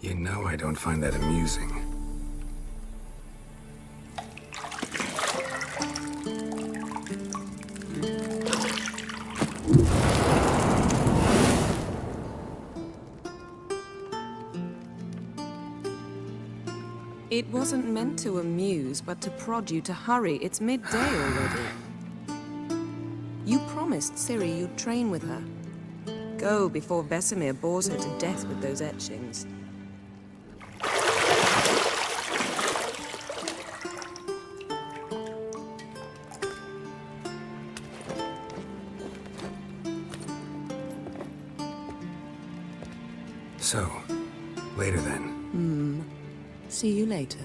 You know I don't find that amusing. It wasn't meant to amuse, but to prod you to hurry. It's midday already. You promised Ciri you'd train with her. Go before Vesemir bores her to death with those etchings. So, later then. See you later.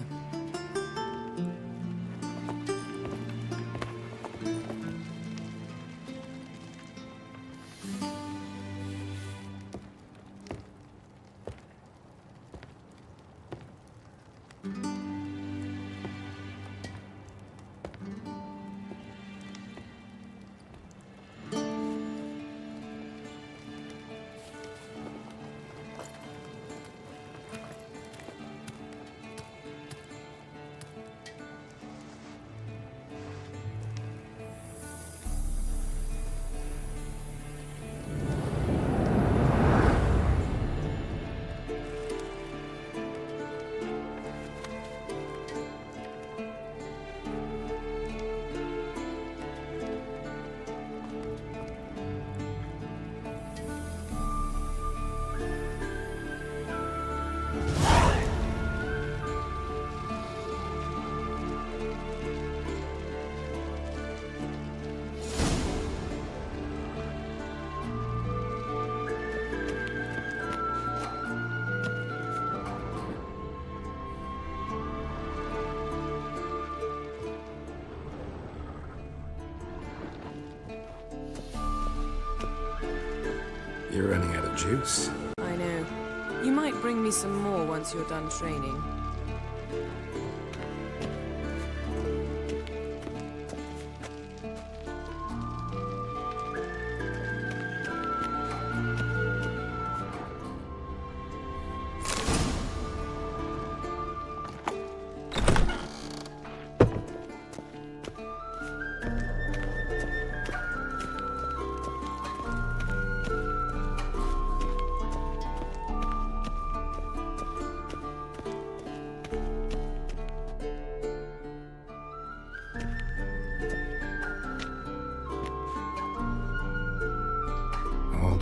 You're running out of juice. I know. You might bring me some more once you're done training.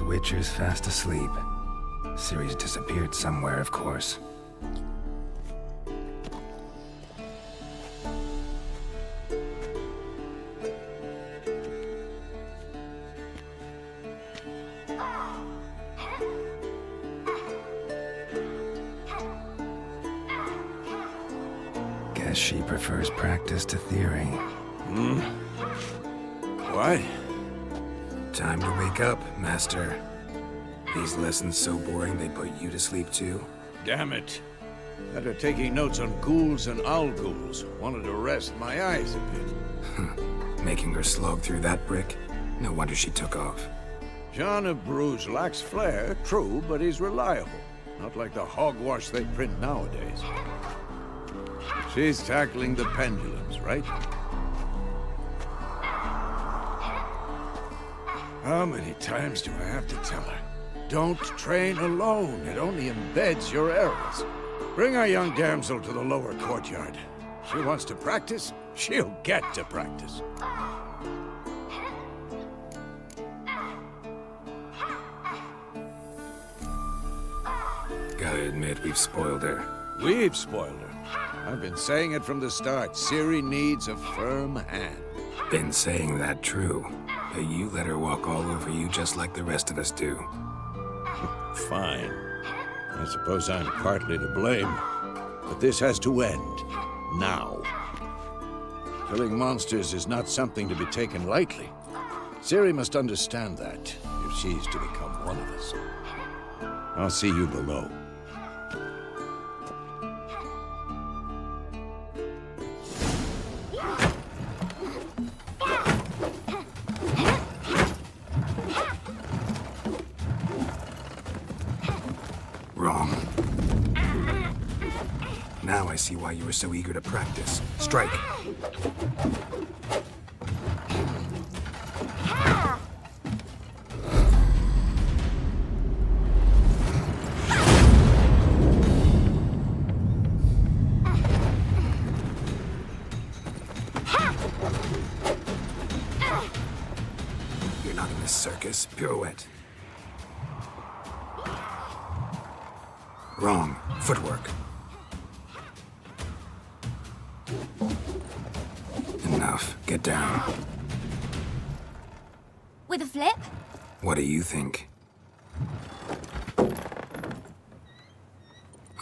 Witcher's fast asleep. Ciri's disappeared somewhere, of course. Guess she prefers practice to theory. What? Time to wake up, Master. These lessons so boring they put you to sleep too? Damn it. After taking notes on ghouls and owl-ghouls, wanted to rest my eyes a bit. Making her slog through that brick? No wonder she took off. John of Bruges lacks flair, true, but he's reliable. Not like the hogwash they print nowadays. She's tackling the pendulums, right? How many times do I have to tell her? Don't train alone. It only embeds your errors. Bring our young damsel to the lower courtyard. She wants to practice, she'll get to practice. Gotta admit, we've spoiled her. We've spoiled her. I've been saying it from the start. Ciri needs a firm hand. Been saying that true. But you let her walk all over you just like the rest of us do. Fine. I suppose I'm partly to blame. But this has to end. Now. Killing monsters is not something to be taken lightly. Ciri must understand that, if she's to become one of us. I'll see you below. Wrong. Now I see why you were so eager to practice. Strike. You're not in this circus. Pirouette. Wrong. Footwork. Enough. Get down. With a flip? What do you think?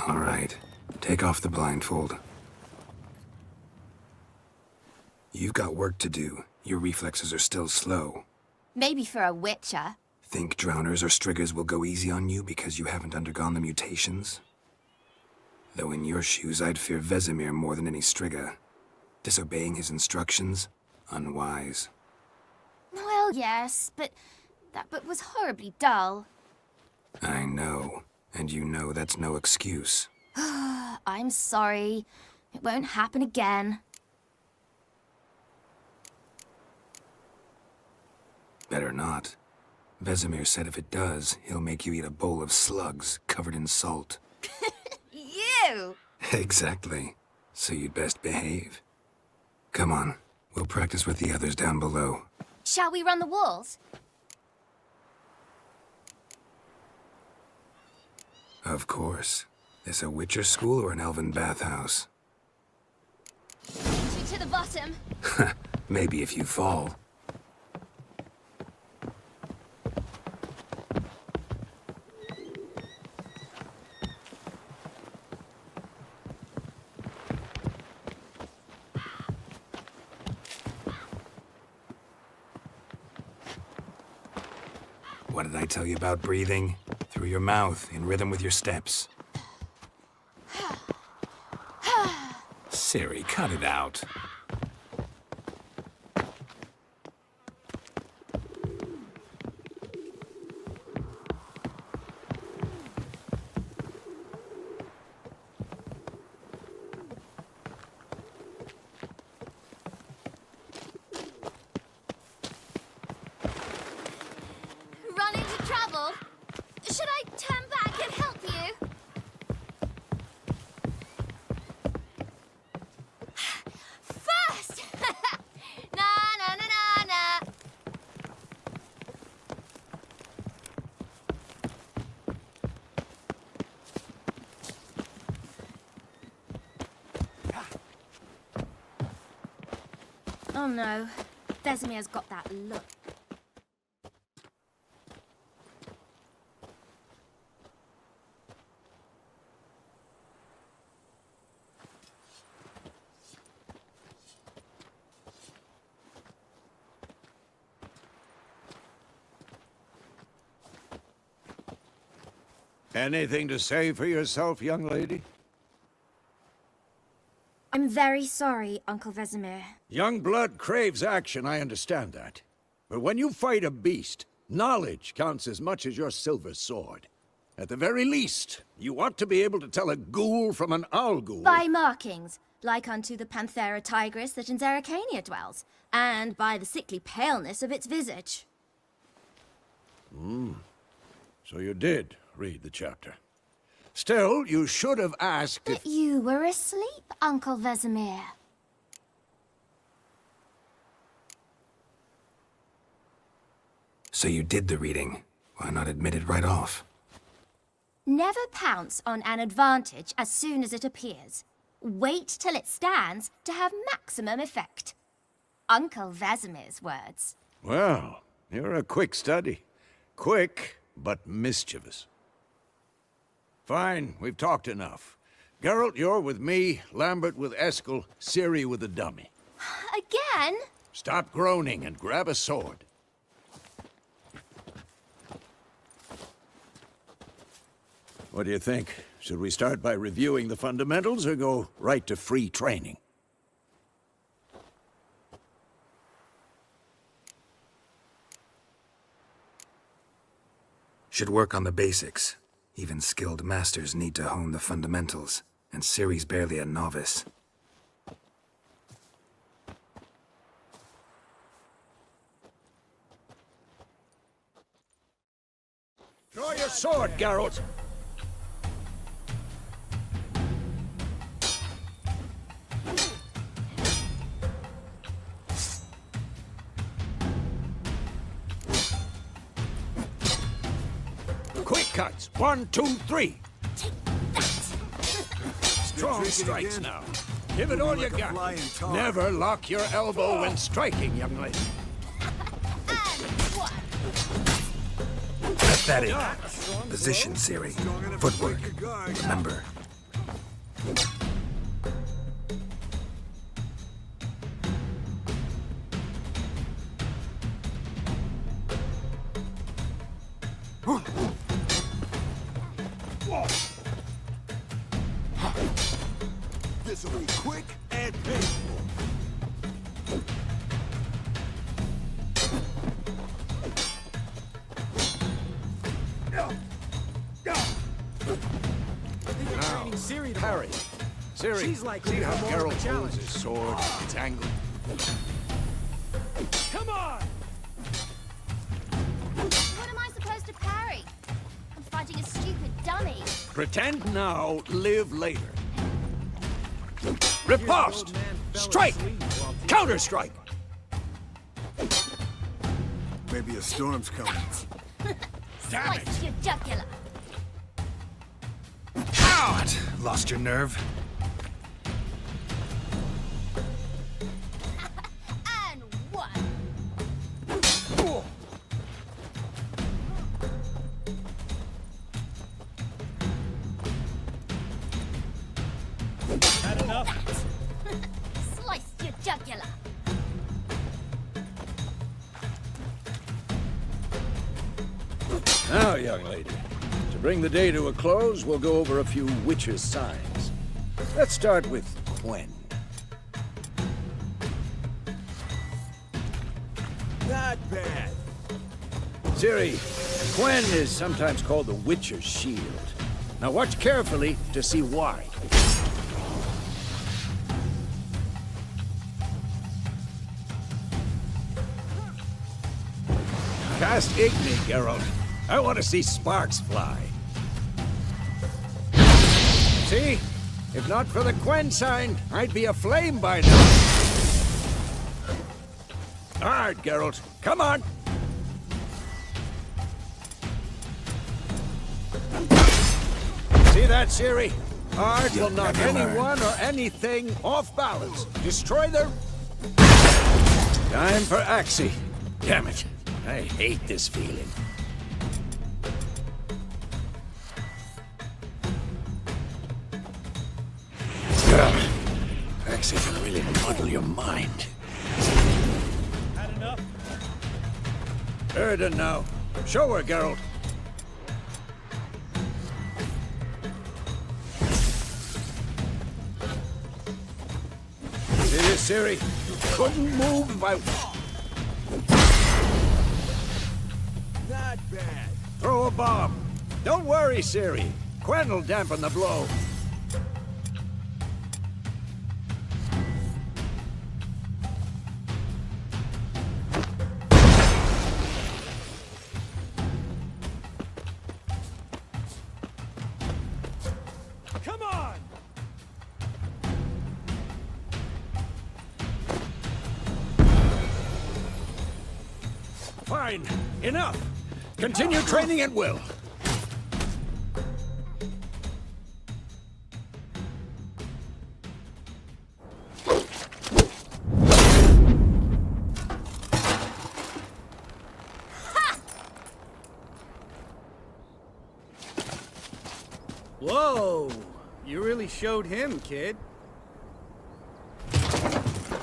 All right. Take off the blindfold. You've got work to do. Your reflexes are still slow. Maybe for a witcher. Think drowners or striggers will go easy on you because you haven't undergone the mutations? Though in your shoes, I'd fear Vesemir more than any strigger. Disobeying his instructions? Unwise. Well, yes, but that book was horribly dull. I know. And you know that's no excuse. I'm sorry. It won't happen again. Better not. Vesemir said if it does, he'll make you eat a bowl of slugs covered in salt. You! Exactly. So you'd best behave. Come on. We'll practice with the others down below. Shall we run the walls? Of course. This a Witcher school or an elven bathhouse? To the bottom. Maybe if you fall. What did I tell you about breathing? Through your mouth, in rhythm with your steps. Siri, cut it out. Run into trouble? Should I turn back and help you? First! Na na na na na. Oh no, Vesemir's got that look. Anything to say for yourself, young lady? I'm very sorry, Uncle Vesemir. Young blood craves action, I understand that. But when you fight a beast, knowledge counts as much as your silver sword. At the very least, you ought to be able to tell a ghoul from an owl ghoul. By markings, like unto the Panthera tigris that in Zerrikania dwells, and by the sickly paleness of its visage. So you did read the chapter. Still, you should have asked if... But you were asleep, Uncle Vesemir. So you did the reading. Why not admit it right off? Never pounce on an advantage as soon as it appears. Wait till it stands to have maximum effect. Uncle Vesemir's words. Well, you're a quick study. Quick, but mischievous. Fine, we've talked enough. Geralt, you're with me, Lambert with Eskel, Ciri with the dummy. Again? Stop groaning and grab a sword. What do you think? Should we start by reviewing the fundamentals or go right to free training? Should work on the basics. Even skilled masters need to hone the fundamentals. and Ciri's barely a novice. Draw your sword, Geralt! Quick cuts! 1, 2, 3! Strong strikes now. Give it all you got. Never lock your elbow when striking, young lady. Cut that in. Position, Ciri. Footwork. Remember. This'll be quick and painful. Parry. Ciri, She's like see how more of a Geralt holds challenge. his sword? It's angled. Come on! What am I supposed to parry? I'm fighting a stupid dummy. Pretend now, live later. Riposte! Strike! Counter-strike! Maybe a storm's coming. Damn it! Slice your jugular. What? Lost your nerve? And one. Had enough? Slice your jugular. Now, young lady, to bring the day to a close, we'll go over a few witches' signs. Let's start with Gwen. Not bad. Ciri, Gwen is sometimes called the Witcher's Shield. Now watch carefully to see why. Cast Igni, Geralt. I want to see sparks fly. See? If not for the Gwen sign, I'd be aflame by now. Hard, Geralt. Come on! See that, Ciri? Art will knock anyone or anything off balance. Destroy their... Time for Axie. Damn it. I hate this feeling. Axie can really muddle your mind. Had enough? Erden now. Show her, Geralt. See this, Ciri? You couldn't move if I... Not bad. Throw a bomb. Don't worry, Ciri. Gwen will dampen the blow. Come on! Fine. Enough. Continue training at will. Whoa! You really showed him, kid.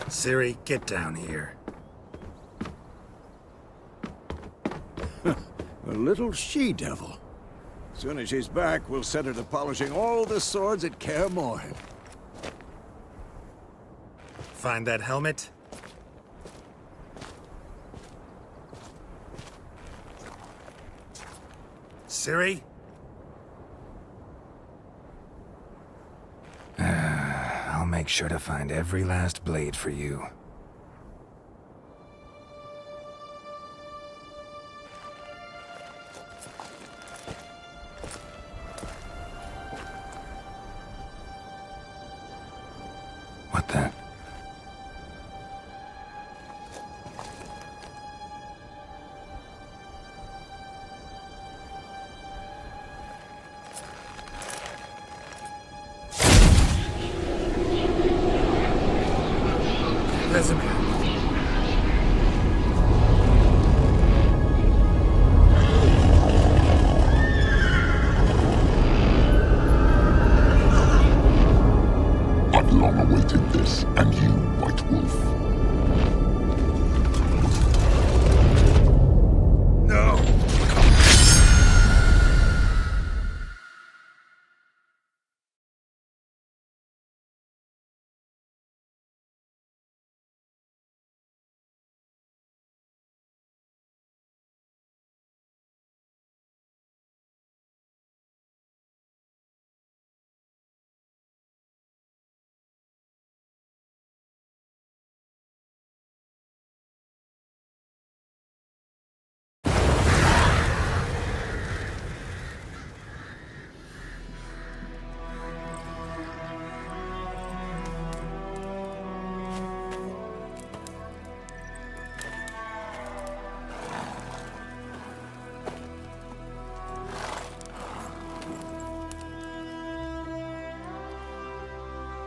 Ciri, get down here. A little she-devil. Soon as she's back, we'll set her to polishing all the swords at Kaer Morhen. Find that helmet? Ciri? make sure to find every last blade for you. What the? Vesemir. I've long awaited this, and you, White Wolf. No!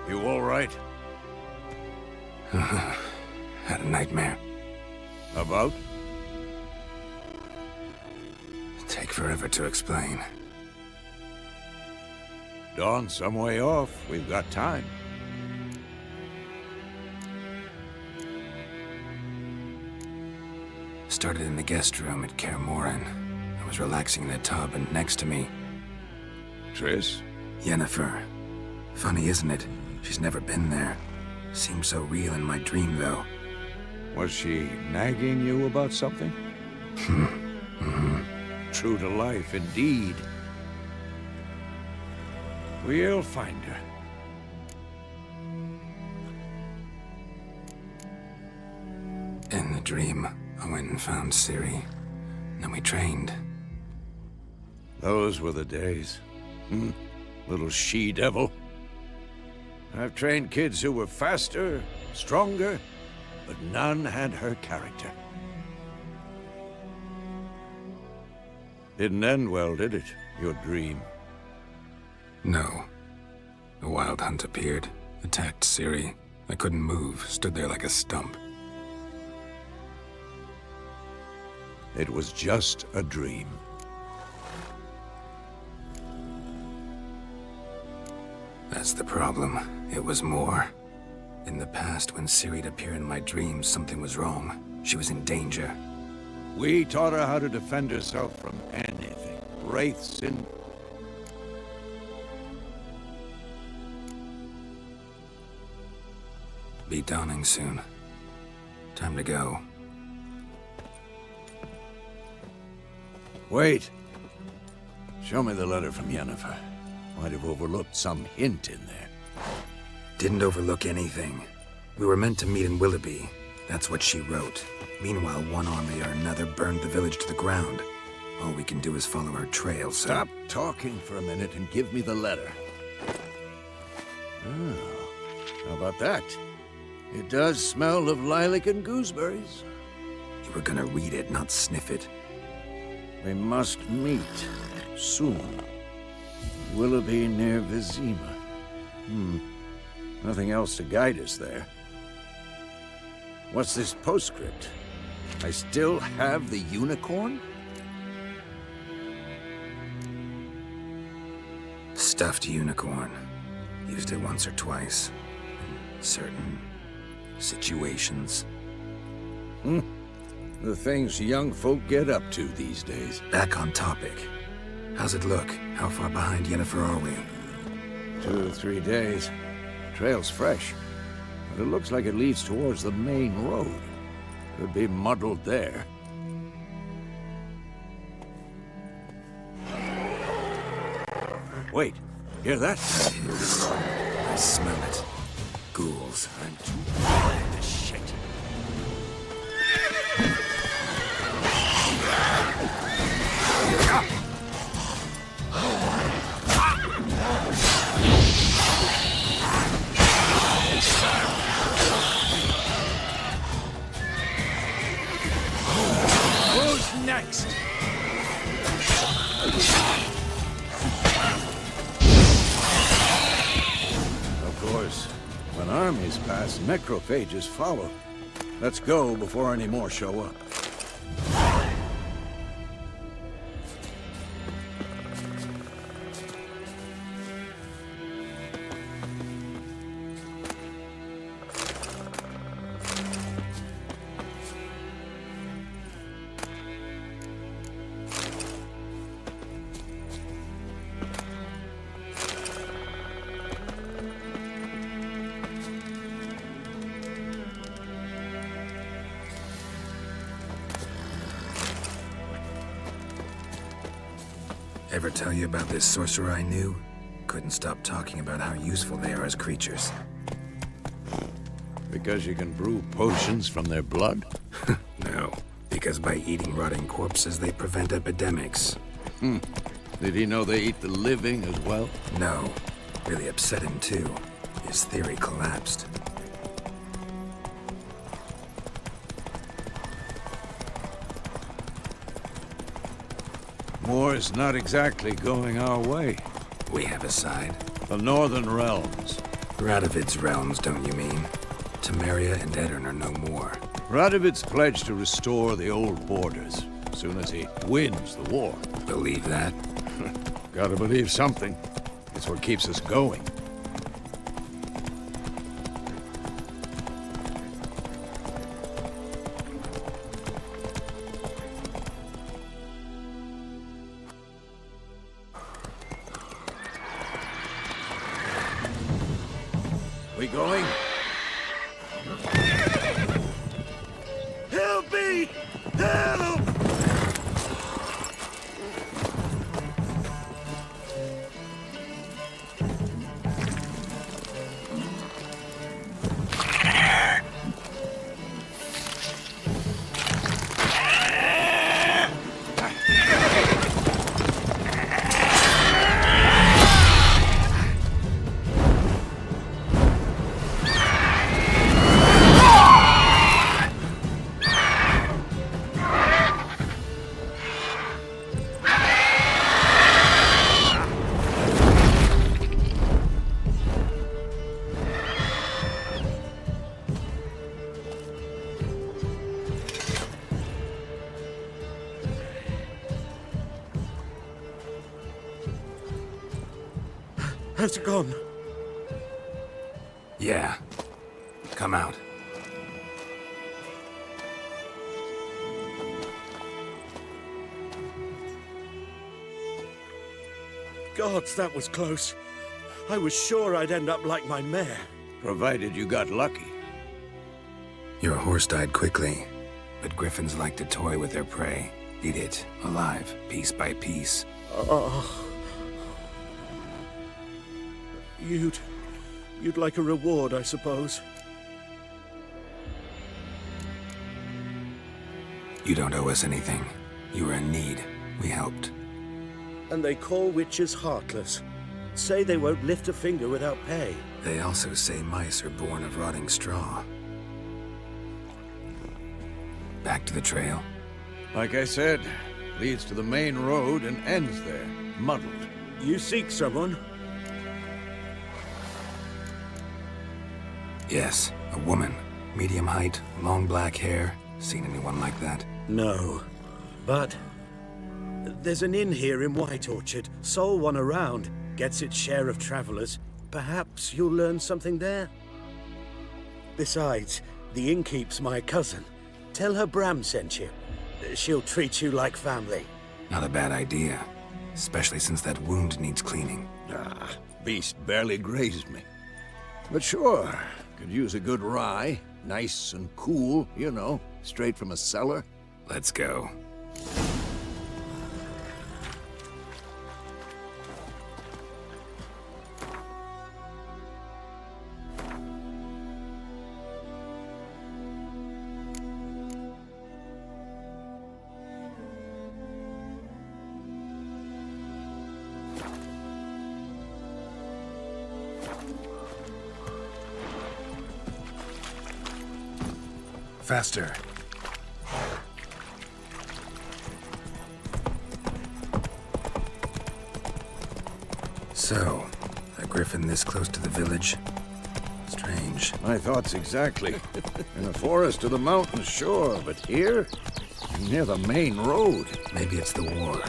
You all right? Had a nightmare. About? Take forever to explain. Dawn's some way off. We've got time. Started in the guest room at Kaer Morhen. I was relaxing in a tub, and next to me, Triss? Yennefer. Funny, isn't it? She's never been there. Seemed so real in my dream, though. Was she nagging you about something? True to life, indeed. We'll find her. In the dream, I went and found Ciri. Then we trained. Those were the days. Little she-devil. I've trained kids who were faster, stronger, but none had her character. Didn't end well, did it? Your dream? No. The Wild Hunt appeared, attacked Ciri. I couldn't move, stood there like a stump. It was just a dream. That's the problem. It was more. In the past, when Ciri'd appear in my dreams, something was wrong. She was in danger. We taught her how to defend herself from anything. Wraiths and... Be dawning soon. Time to go. Wait. Show me the letter from Yennefer. Might have overlooked some hint in there. Didn't overlook anything. We were meant to meet in Willoughby. That's what she wrote. Meanwhile, one army or another burned the village to the ground. All we can do is follow her trail, so... Stop talking for a minute and give me the letter. Oh, how about that? It does smell of lilac and gooseberries. You were gonna read it, not sniff it. We must meet soon. Willoughby near Vizima. Nothing else to guide us there. What's this postscript? I still have the unicorn? Stuffed unicorn. Used it once or twice. In certain situations. The things young folk get up to these days. Back on topic. How's it look? How far behind Yennefer are we? 2 or 3 days. Trail's fresh, but it looks like it leads towards the main road. Could be muddled there. Wait, hear that? I smell it. ghouls. I'm too old for this shit. Who's next? Of course, when armies pass, necrophages follow. Let's go before any more show up. Ever tell you about this sorcerer I knew? Couldn't stop talking about how useful they are as creatures. Because you can brew potions from their blood? No, because by eating rotting corpses, they prevent epidemics. Did he know they eat the living as well? No, really upset him too. His theory collapsed. War's not exactly going our way. We have a side. The Northern Realms. Radovid's realms, don't you mean? Temeria and Edirn are no more. Radovid's pledged to restore the old borders as soon as he wins the war. Believe that? Gotta believe something. It's what keeps us going. We going? Help me! Help! Has it gone? Yeah. Come out. Gods, that was close. I was sure I'd end up like my mare. Provided you got lucky. Your horse died quickly, but griffins like to toy with their prey. Eat it, alive, piece by piece. Oh. You'd like a reward, I suppose. You don't owe us anything. You were in need. We helped. And they call witches heartless. Say they won't lift a finger without pay. They also say mice are born of rotting straw. Back to the trail. Like I said, leads to the main road and ends there, muddled. You seek someone? Yes, a woman. Medium height, long black hair. Seen anyone like that? No. But there's an inn here in White Orchard. Sole one around. Gets its share of travelers. Perhaps you'll learn something there? Besides, the innkeep's my cousin. Tell her Bram sent you. She'll treat you like family. Not a bad idea. Especially since that wound needs cleaning. Ah, beast barely grazed me. But sure, could use a good rye. Nice and cool, you know, straight from a cellar. Let's go. Faster. So, a griffin this close to the village? Strange. My thoughts exactly. In the forest or the mountains, sure, but here? Near the main road. Maybe it's the war.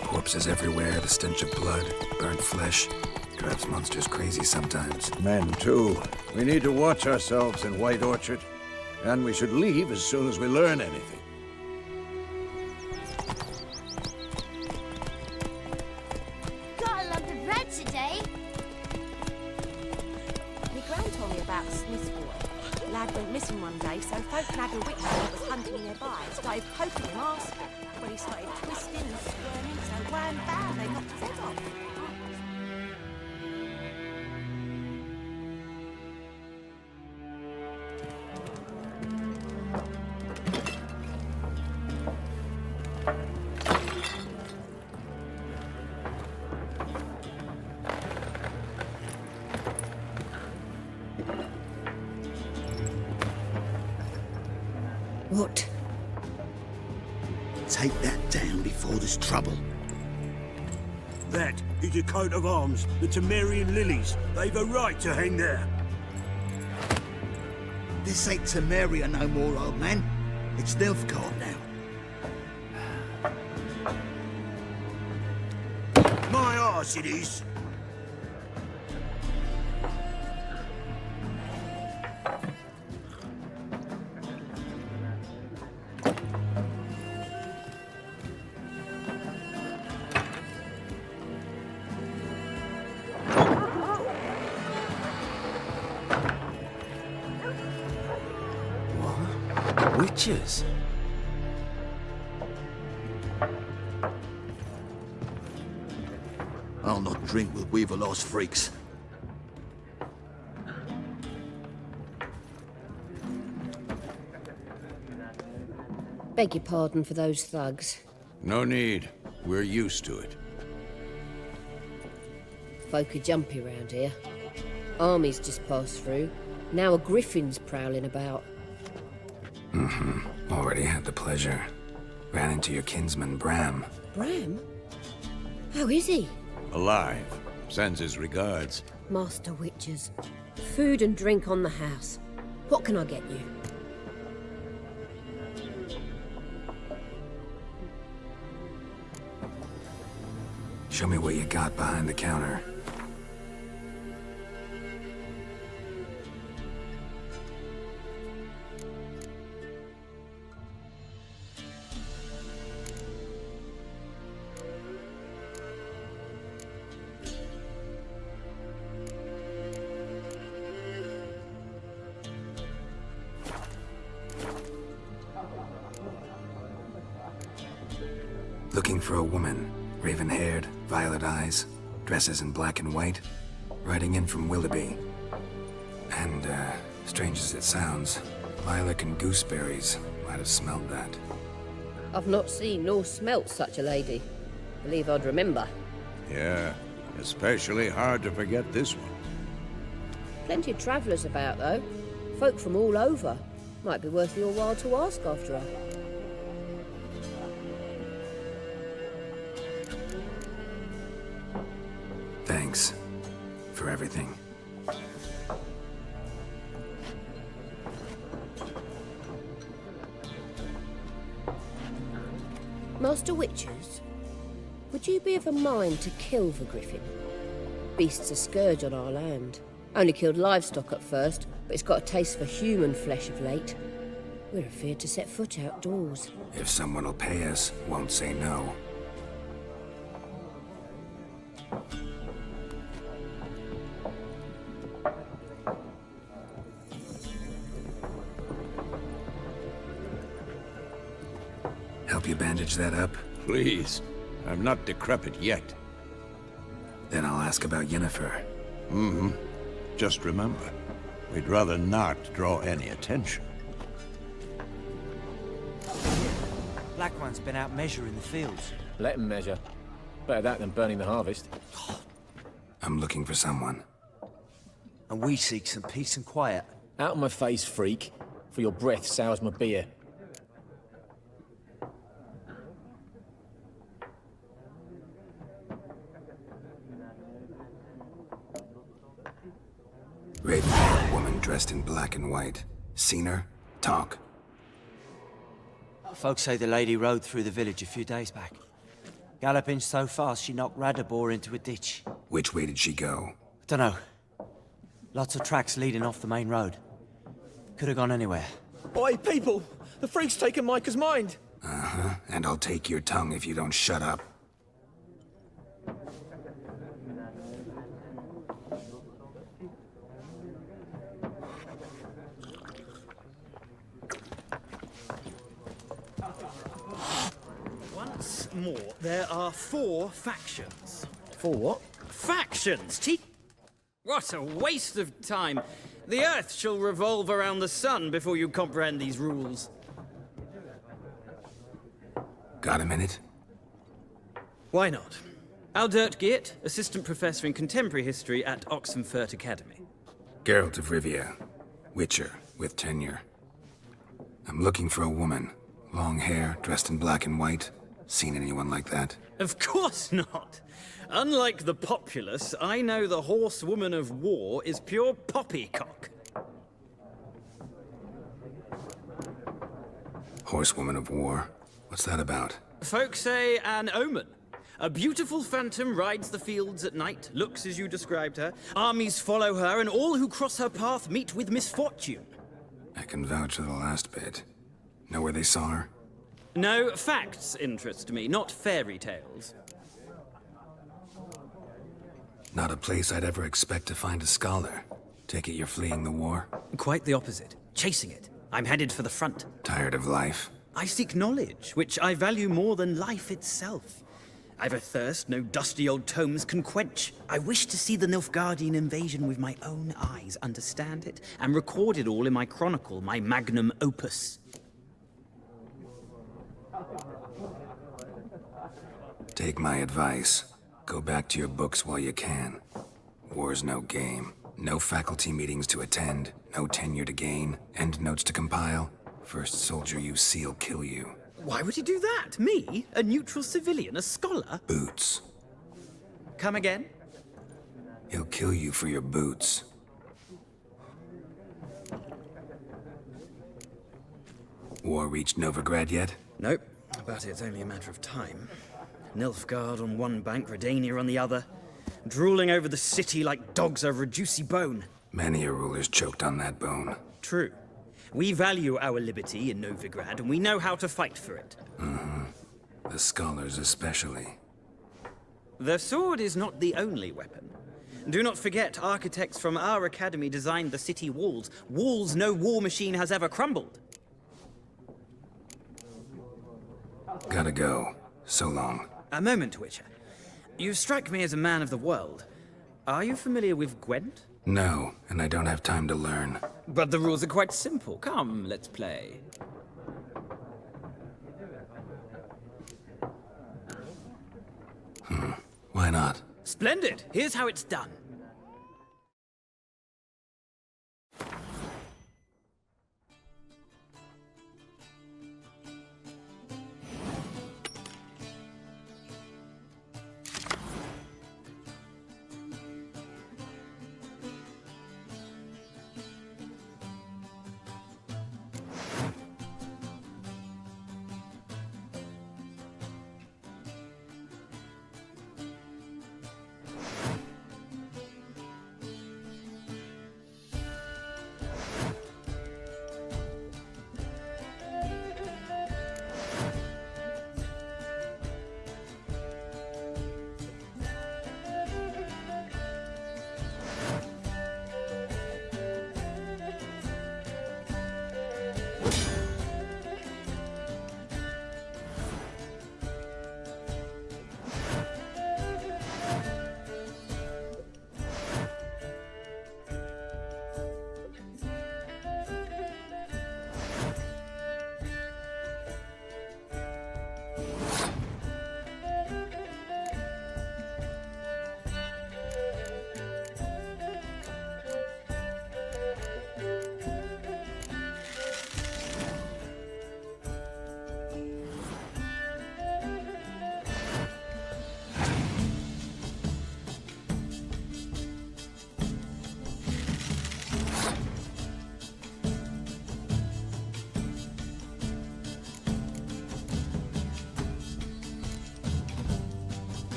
Corpses everywhere, the stench of blood, burnt flesh. Drives monsters crazy sometimes. Men, too. We need to watch ourselves in White Orchard. And we should leave as soon as we learn anything. Gotta love the bread today. My gran told me about a Smith boy. Lad went missing one day, so folk had a witch that was hunting nearby. Started poking him, asking. But he started twisting and squirming, so wham bam, they knocked his head off. What? Take that down before there's trouble. That is a coat of arms, the Temerian lilies. They've a right to hang there. This ain't Temeria no more, old man. It's Nilfgaard now. My arse it is. Witches? I'll not drink with Weaverlost freaks. Beg your pardon for those thugs. No need. We're used to it. Folk are jumpy round here. Armies just passed through. Now a griffin's prowling about. Already had the pleasure. Ran into your kinsman, Bram. Bram? How is he? Alive. Sends his regards. Master Witches. Food and drink on the house. What can I get you? Show me what you got behind the counter. Looking for a woman. Raven-haired, violet eyes, dresses in black and white. Riding in from Willoughby. And, strange as it sounds, Lilac and Gooseberries might have smelled that. I've not seen nor smelt such a lady. Believe I'd remember. Yeah, especially hard to forget this one. Plenty of travellers about, though. Folk from all over. Might be worth your while to ask after her. Thanks for everything. Master Witches, would you be of a mind to kill the griffin? Beast's a scourge on our land. Only killed livestock at first, but it's got a taste for human flesh of late. We're afeard to set foot outdoors. If someone will pay us, won't say no. Help you bandage that up? Please. I'm not decrepit yet. Then I'll ask about Yennefer. Just remember, we'd rather not draw any attention. Black One's been out measuring the fields. Let him measure. Better that than burning the harvest. I'm looking for someone. And we seek some peace and quiet. Out of my face, freak. for your breath sours my beer. Raven-haired woman dressed in black and white. Seen her? Talk. Folks say the lady rode through the village a few days back. Galloping so fast she knocked Radabor into a ditch. Which way did she go? Dunno. Lots of tracks leading off the main road. Could have gone anywhere. Oi, people! The freak's taken Micah's mind! Uh-huh, and I'll take your tongue if you don't shut up. Once more, there are 4 factions. 4 what? Factions! What a waste of time. The Earth shall revolve around the sun before you comprehend these rules. Got a minute? Why not? Aldert Geert, Assistant Professor in Contemporary History at Oxenfurt Academy. Geralt of Rivia. Witcher, with tenure. I'm looking for a woman. Long hair, dressed in black and white. Seen anyone like that? Of course not. Unlike the populace, I know the horsewoman of war is pure poppycock. Horsewoman of war? What's that about? Folk say an omen. A beautiful phantom rides the fields at night, looks as you described her. Armies follow her, and all who cross her path meet with misfortune. I can vouch for the last bit. Know where they saw her? No, facts interest me, not fairy tales. Not a place I'd ever expect to find a scholar. Take it you're fleeing the war? Quite the opposite. Chasing it. I'm headed for the front. Tired of life? I seek knowledge, which I value more than life itself. I've a thirst no dusty old tomes can quench. I wish to see the Nilfgaardian invasion with my own eyes, understand it, and record it all in my chronicle, my magnum opus. Take my advice. Go back to your books while you can. War's no game. No faculty meetings to attend, no tenure to gain, end notes to compile. First soldier you see'll kill you. Why would he do that? Me? A neutral civilian? A scholar? Boots. Come again? He'll kill you for your boots. War reached Novigrad yet? Nope, but it's only a matter of time. Nilfgaard on one bank, Redania on the other. Drooling over the city like dogs over a juicy bone. Many a ruler's choked on that bone. True. We value our liberty in Novigrad, and we know how to fight for it. The scholars especially. The sword is not the only weapon. Do not forget, architects from our academy designed the city walls. Walls no war machine has ever crumbled. Gotta go. So long. A moment, Witcher. You strike me as a man of the world. Are you familiar with Gwent? No, and I don't have time to learn. But the rules are quite simple. Come, let's play. Why not? Splendid! Here's how it's done.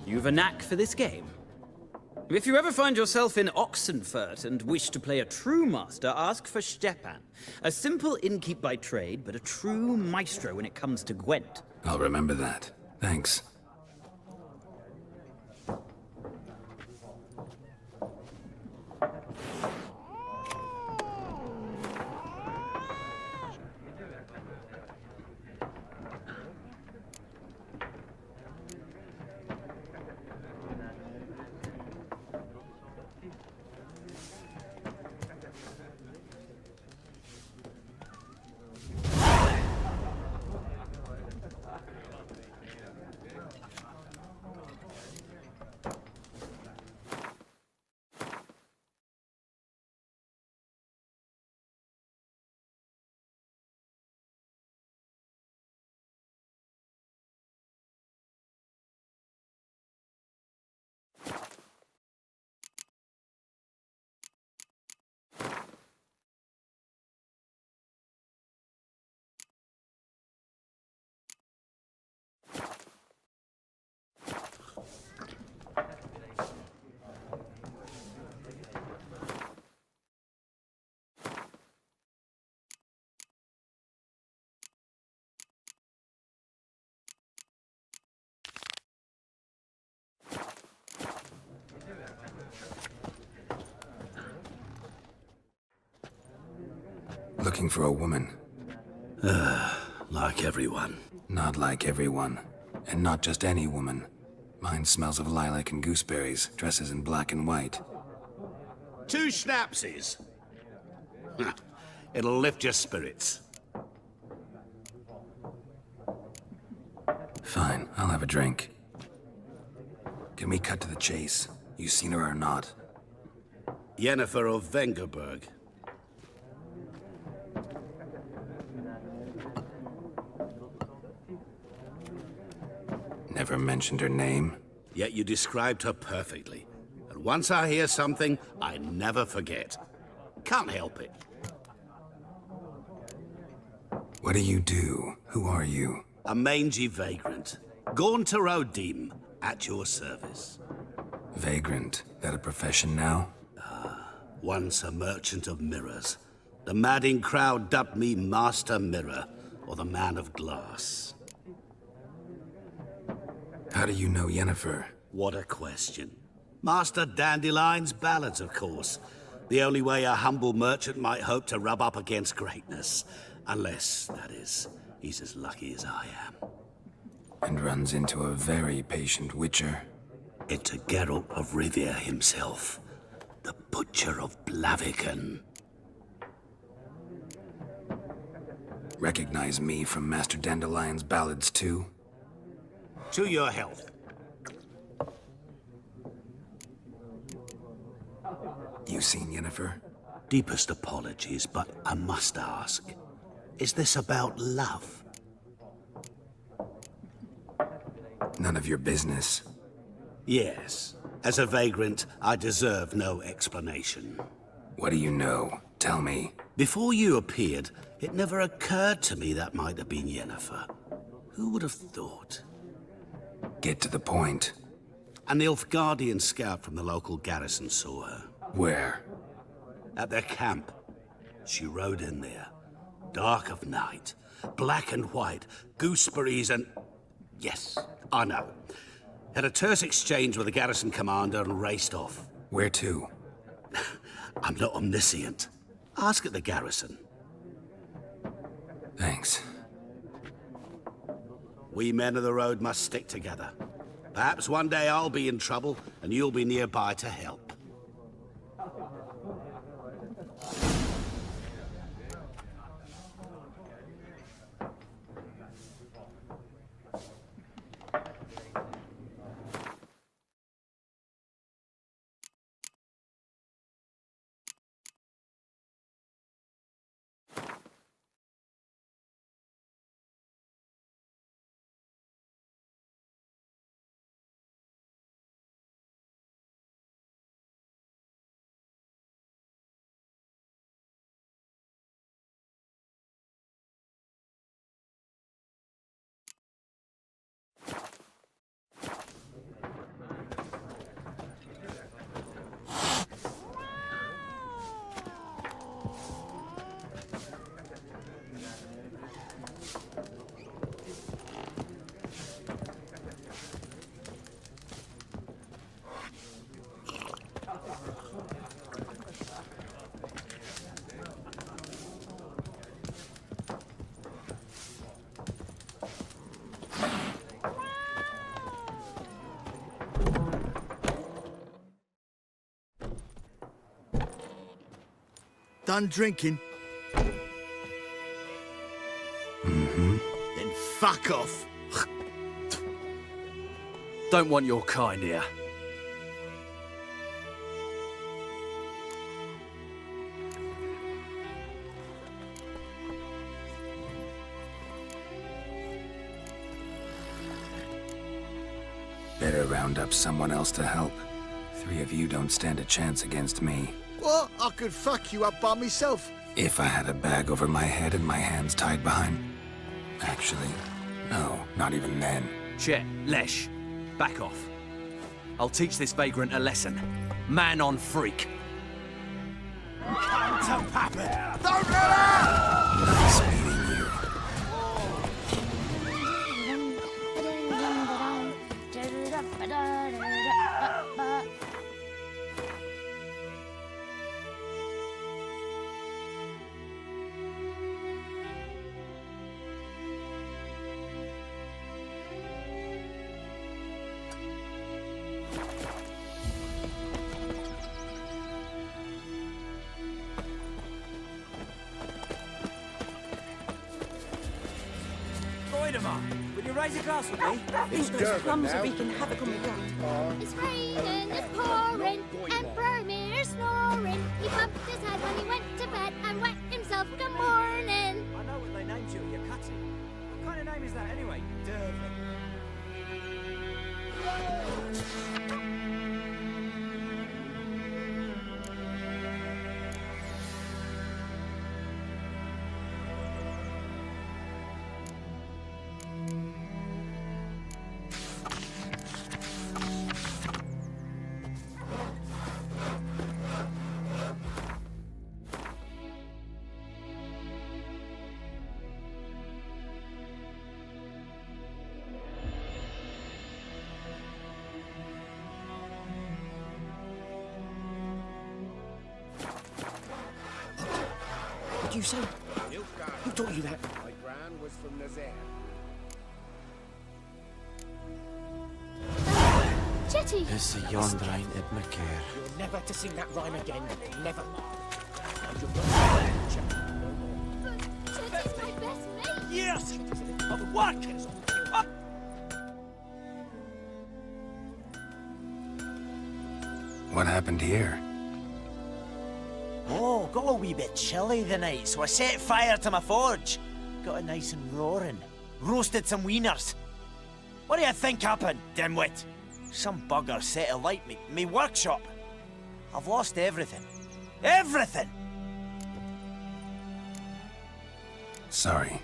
You've a knack for this game. If you ever find yourself in Oxenfurt and wish to play a true master, ask for Stepan. A simple innkeep by trade, but a true maestro when it comes to Gwent. I'll remember that. Thanks. Looking for a woman. Like everyone. Not like everyone. And not just any woman. Mine smells of lilac and gooseberries, dresses in black and white. 2 schnapsies. It'll lift your spirits. Fine, I'll have a drink. Can we cut to the chase? You seen her or not? Yennefer of Vengerberg. Never mentioned her name. Yet you described her perfectly. And once I hear something, I never forget. Can't help it. What do you do? Who are you? A mangy vagrant. Gone to Rodim, at your service. Vagrant. That a profession now? Once a merchant of mirrors. The madding crowd dubbed me Master Mirror, or the Man of Glass. How do you know Yennefer? What a question. Master Dandelion's ballads, of course. The only way a humble merchant might hope to rub up against greatness. Unless, that is, he's as lucky as I am. And runs into a very patient witcher. Into Geralt of Rivia himself. The Butcher of Blaviken. Recognize me from Master Dandelion's ballads too? To your health. You seen Yennefer? Deepest apologies, but I must ask. Is this about love? None of your business. Yes. As a vagrant, I deserve no explanation. What do you know? Tell me. Before you appeared, it never occurred to me that might have been Yennefer. Who would have thought? Get to the point. A Nilfgaardian scout from the local garrison saw her. Where? At their camp. She rode in there. Dark of night. Black and white. Gooseberries and... Yes, I know. Had a terse exchange with the garrison commander and raced off. Where to? I'm not omniscient. Ask at the garrison. Thanks. We men of the road must stick together. Perhaps one day I'll be in trouble, and you'll be nearby to help. Done drinking? Mm-hmm. Then fuck off. Don't want your kind here. Better round up someone else to help. 3 of you don't stand a chance against me. What? I could fuck you up by myself. If I had a bag over my head and my hands tied behind... Actually, no, not even then. Chet, Lesh, back off. I'll teach this vagrant a lesson. Man on freak. Come to Papa! Don't let her! Nice meeting you. Would you raise a glass with me? It's those plums are wreaking havoc on the gut. It's raining, it's pouring, and Bromir's snoring. He bumped his head when he went to bed and wet himself good morning. I know what they named you. You're cutting. What kind of name is that anyway? Durban. What do you say? Who taught you that? My gran was from Nazaire. Jetty! It's a yondrein Ibn Kaer. You're never to sing that rhyme again. Never. Jetty's my best mate! Yes! Of what? What happened here? Oh, got a wee bit chilly the night, so I set fire to my forge. Got it nice and roaring. Roasted some wieners. What do you think happened, dimwit? Some bugger set alight me workshop. I've lost everything. Everything! Sorry.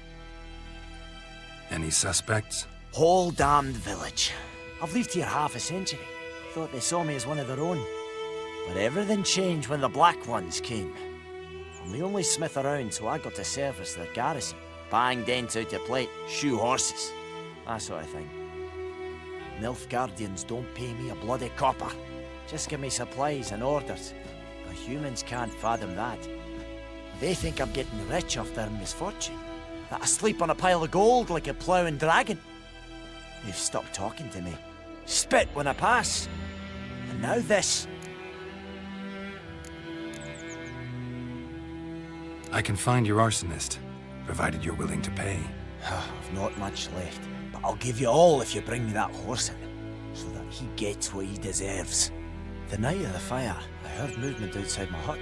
Any suspects? Whole damned village. I've lived here half a century. Thought they saw me as one of their own. But everything changed when the Black Ones came. I'm the only smith around, so I got to service their garrison. Bang dents out of plate, shoe horses. That sort of thing. Nilfgaardians don't pay me a bloody copper. Just give me supplies and orders. The humans can't fathom that. They think I'm getting rich off their misfortune. That I sleep on a pile of gold like a ploughing dragon. They've stopped talking to me. Spit when I pass. And now this. I can find your arsonist, provided you're willing to pay. I've not much left, but I'll give you all if you bring me that horse in, so that he gets what he deserves. The night of the fire, I heard movement outside my hut.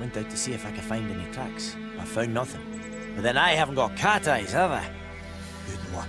Went out to see if I could find any tracks. I found nothing. But then I haven't got cat eyes, have I? Good luck.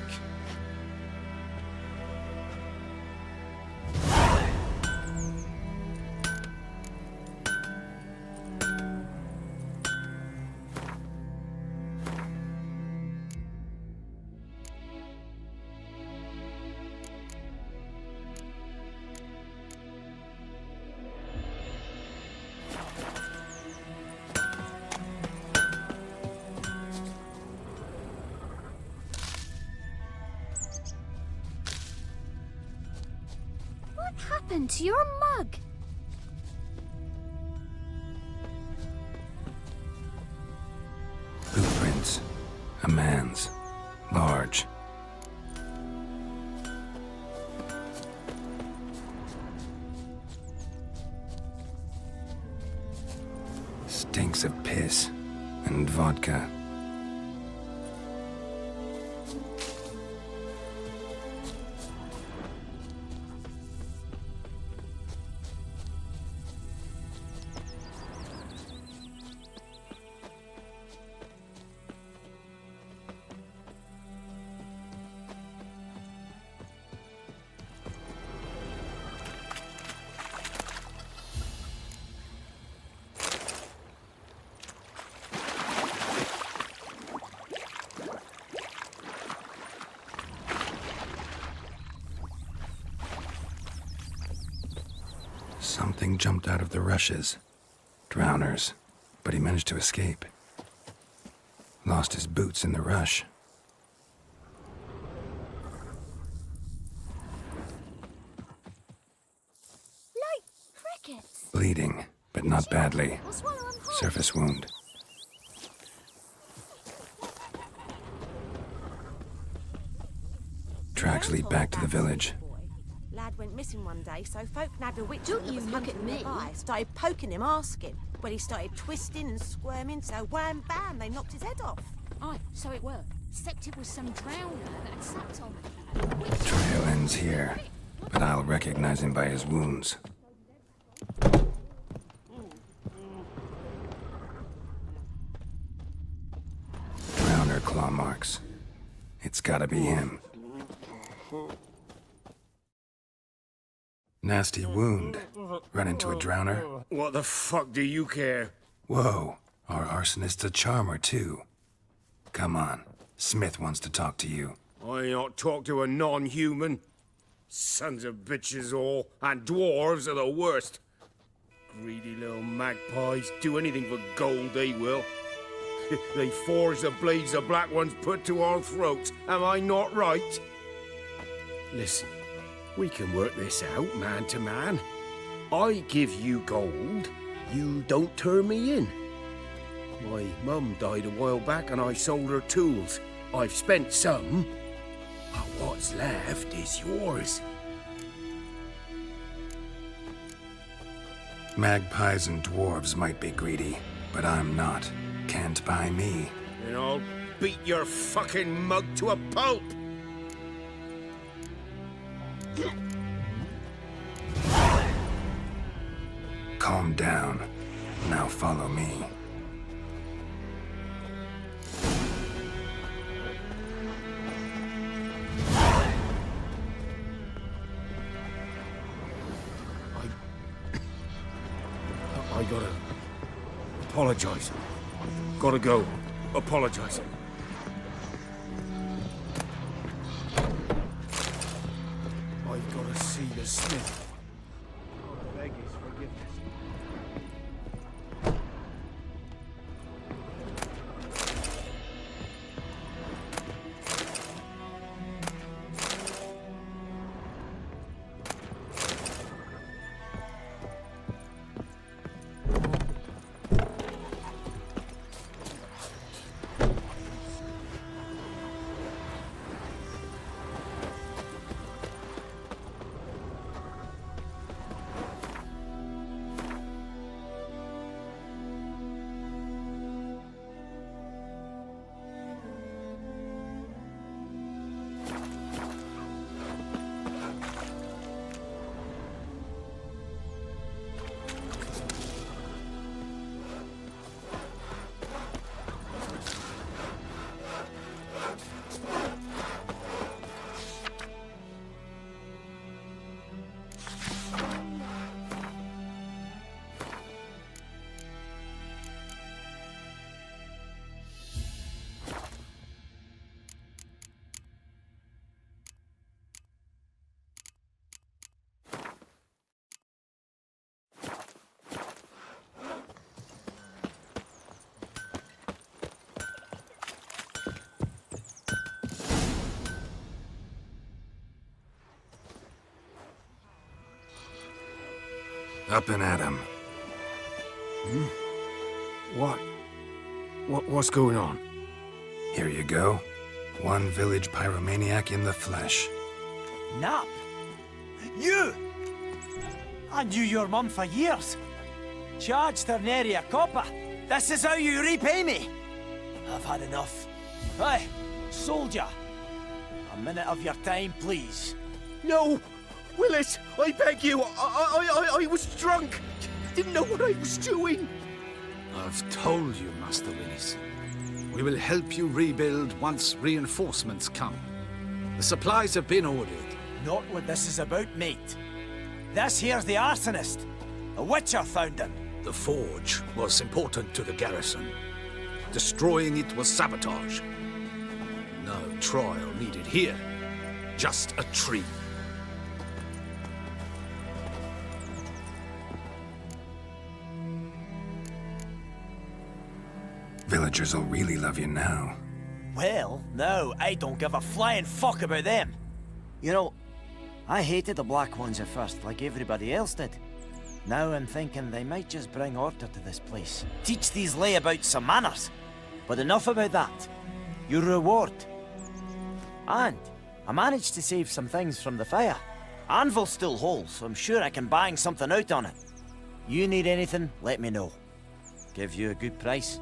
What happened to your mug? Footprints. A man's. Large. Stinks of piss and vodka. Something jumped out of the rushes. Drowners. But he managed to escape. Lost his boots in the rush. Like crickets. Bleeding, but not badly. Surface wound. Tracks lead back to the village. Lad went missing one day, so folk nabbed a witch Don't that you was look at hunting me. nearby. Started poking him, asking. When he started twisting and squirming, so wham bam, they knocked his head off. Aye, so it were. Except it was some drowner that had sucked on. Trail ends here, but I'll recognize him by his wounds. Drowner claw marks. It's gotta be him. Nasty wound. Run into a drowner? What the fuck do you care? Whoa, our arsonist's a charmer too. Come on, Smith wants to talk to you. I ain't not talk to a non-human. Sons of bitches all, and dwarves are the worst. Greedy little magpies, do anything for gold, they will. They forge the blades the black ones put to our throats, am I not right? Listen, we can work this out, man to man. I give you gold, you don't turn me in. My mum died a while back and I sold her tools. I've spent some, but what's left is yours. Magpies and dwarves might be greedy, but I'm not. Can't buy me. And I'll beat your fucking mug to a pulp! Calm down. Now follow me. I gotta apologize. Gotta go. Apologize. I've gotta see the Smith. I beg his forgiveness. Up and at him. What's going on? Here you go. One village pyromaniac in the flesh. Nap? You? I knew your mum for years. Charged her nary a copper. This is how you repay me. I've had enough. Hey, soldier. A minute of your time, please. No! Willis, I beg you! I was drunk! Didn't know what I was doing! I've told you, Master Willis. We will help you rebuild once reinforcements come. The supplies have been ordered. Not what this is about, mate. This here's the arsonist. A witcher found him. The forge was important to the garrison. Destroying it was sabotage. No trial needed here. Just a tree. Villagers will really love you now. Well, no, I don't give a flying fuck about them. You know, I hated the Black Ones at first, like everybody else did. Now I'm thinking they might just bring order to this place. Teach these layabouts some manners. But enough about that. Your reward. And I managed to save some things from the fire. Anvil's still whole, so I'm sure I can bang something out on it. You need anything, let me know. Give you a good price.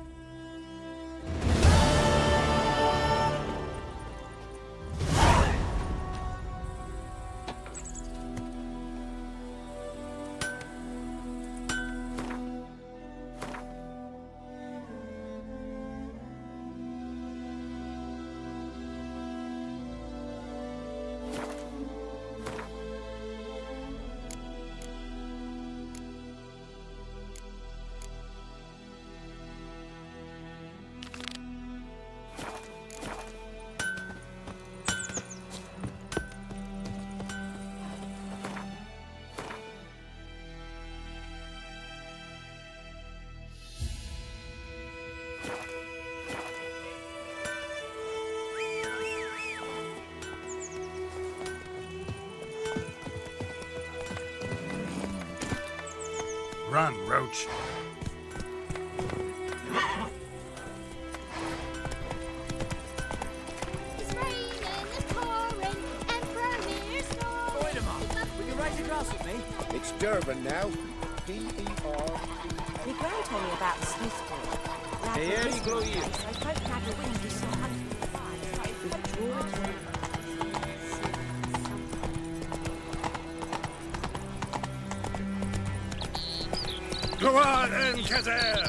Run, Roach. It's raining, it's pouring, Emperor near snow. Wait a minute. Will you write across with me? It's Durban now. D-E-R. My gran told me about the Smiths boy. Here you go, you. So folk had the wind we saw hunting for fire, started withdrawing. Go on then, Kaer!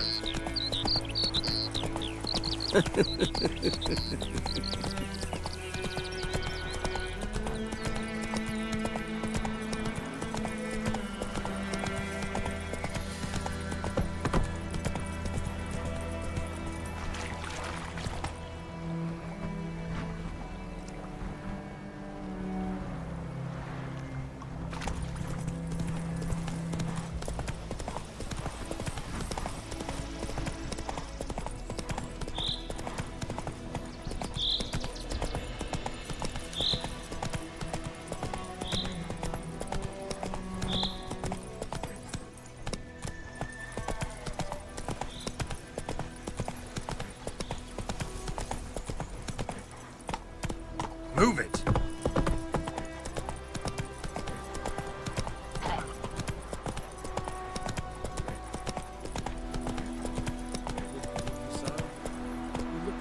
Move it!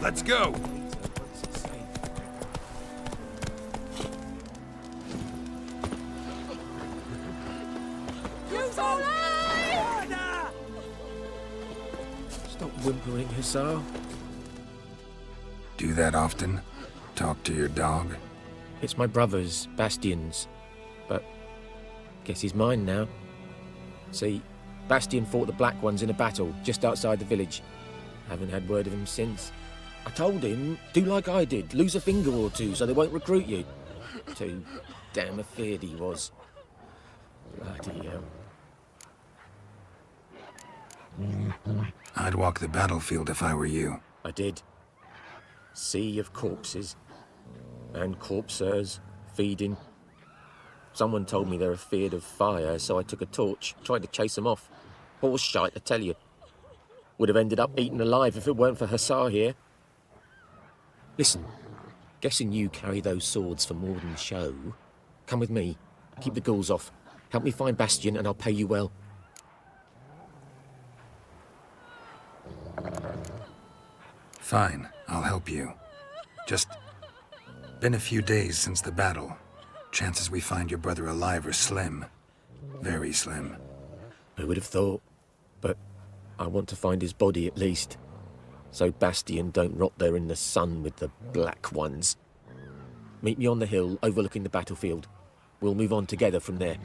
Let's go! Stop whimpering, Hussar. Do that often? Talk to your dog? It's my brother's, Bastion's. But guess he's mine now. See, Bastion fought the Black Ones in a battle just outside the village. Haven't had word of him since. I told him, do like I did, lose a finger or two so they won't recruit you. Too damn afeard he was. Bloody hell. I'd walk the battlefield if I were you. I did. Sea of corpses. And corpsers, feeding. Someone told me they're afeard of fire, so I took a torch, tried to chase them off. Horse shite, I tell you. Would have ended up eaten alive if it weren't for Hussar here. Listen, guessing you carry those swords for more than show. Come with me, keep the ghouls off. Help me find Bastion and I'll pay you well. Fine, I'll help you. Just... been a few days since the battle. Chances we find your brother alive are slim. Very slim. Who would have thought? But I want to find his body at least. So Bastion don't rot there in the sun with the black ones. Meet me on the hill overlooking the battlefield. We'll move on together from there.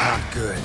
Not good.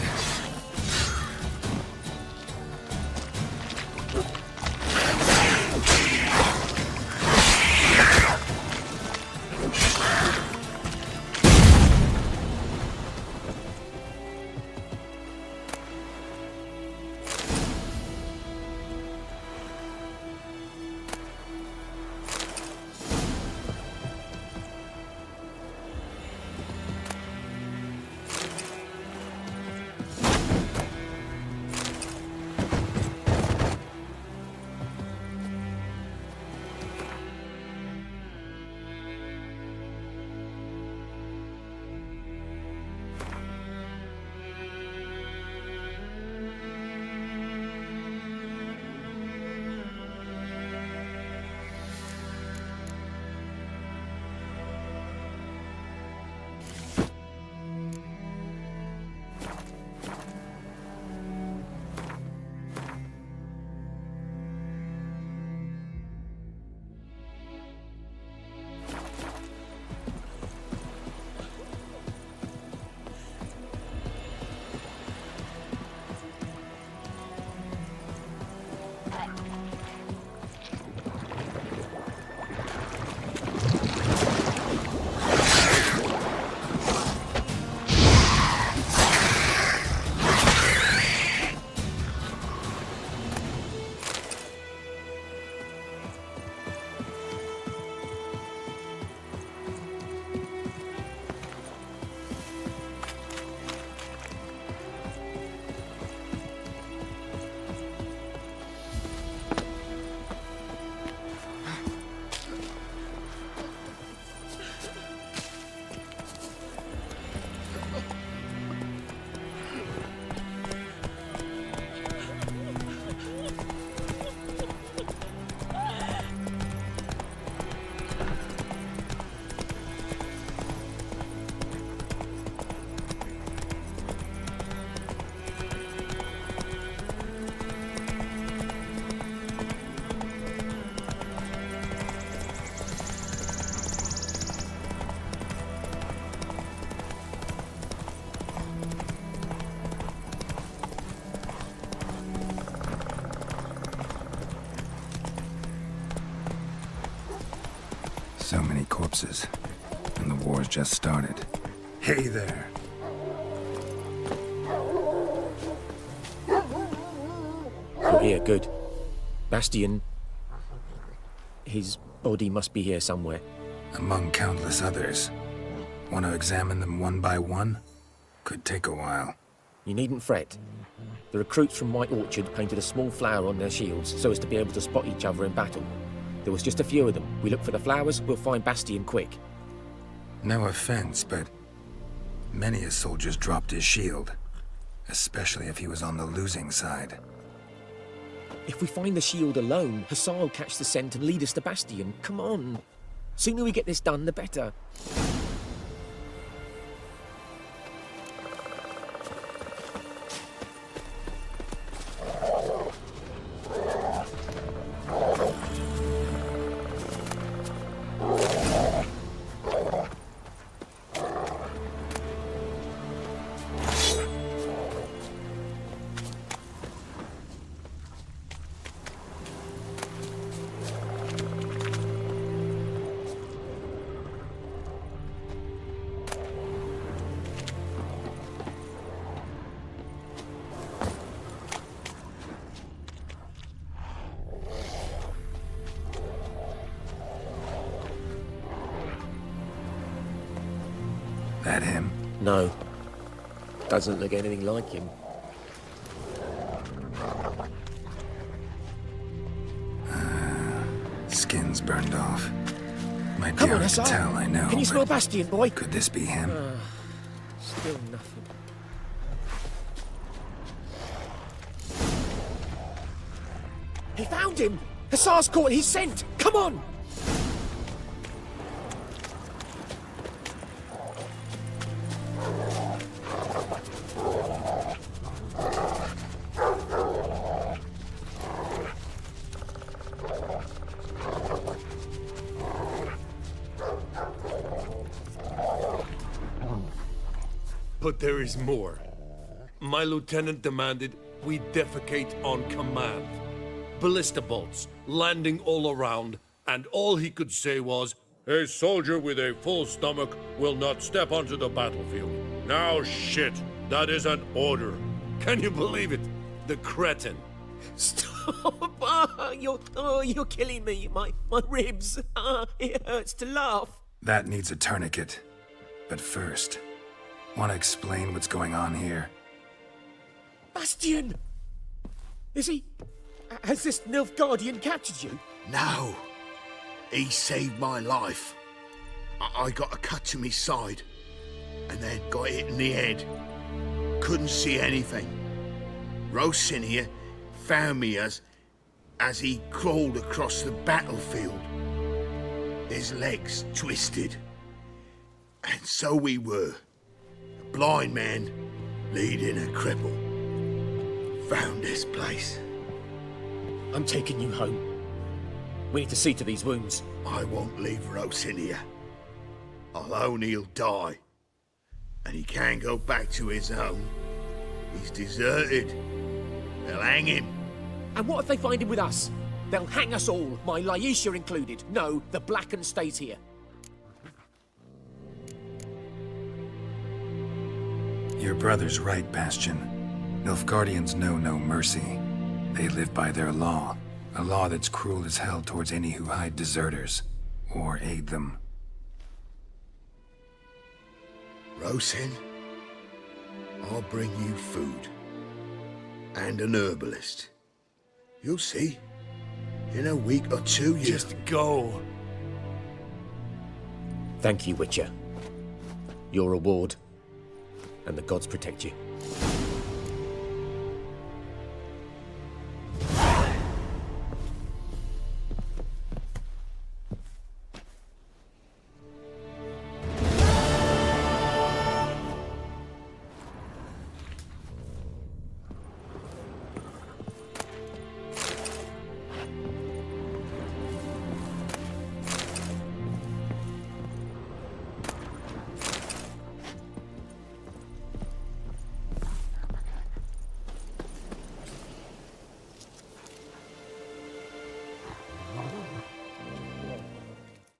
So many corpses. And the war's just started. Hey there. You're here, good. Bastion... his body must be here somewhere. Among countless others. Want to examine them one by one? Could take a while. You needn't fret. The recruits from White Orchard painted a small flower on their shields so as to be able to spot each other in battle. There was just a few of them. We look for the flowers, we'll find Bastion quick. No offense, but many a soldier's dropped his shield. Especially if he was on the losing side. If we find the shield alone, Hussar will catch the scent and lead us to Bastion. Come on. Sooner we get this done, the better. That him? No. Doesn't look anything like him. skin's burned off. Might be Come on, hard to Hussar. tell, I know. Can you smell but Bastion, boy? Could this be him? Still nothing. He found him! Hussar's caught his scent! Come on! But there is more. My lieutenant demanded we defecate on command. Ballista bolts landing all around, and all he could say was, "A soldier with a full stomach will not step onto the battlefield." Now shit, that is an order. Can you believe it? The cretin. Stop! You're killing me. My ribs. It hurts to laugh. That needs a tourniquet. But first, want to explain what's going on here? Bastion! Is he... Has this Nilfgaardian captured you? No. He saved my life. I got a cut to me side, and then got hit in the head. Couldn't see anything. Rosin here found me as he crawled across the battlefield. His legs twisted. And so we were. A blind man leading a cripple. Found this place. I'm taking you home. We need to see to these wounds. I won't leave Rosin here. Alone he'll die. And he can't go back to his home. He's deserted. They'll hang him. And what if they find him with us? They'll hang us all, my Laisha included. No, the Blacken stays here. Your brother's right, Bastion. Nilfgaardians know no mercy. They live by their law. A law that's cruel as hell towards any who hide deserters or aid them. Rosin, I'll bring you food. And an herbalist. You'll see. In a week or two, you... Just go. Thank you, Witcher. Your reward, and the gods protect you.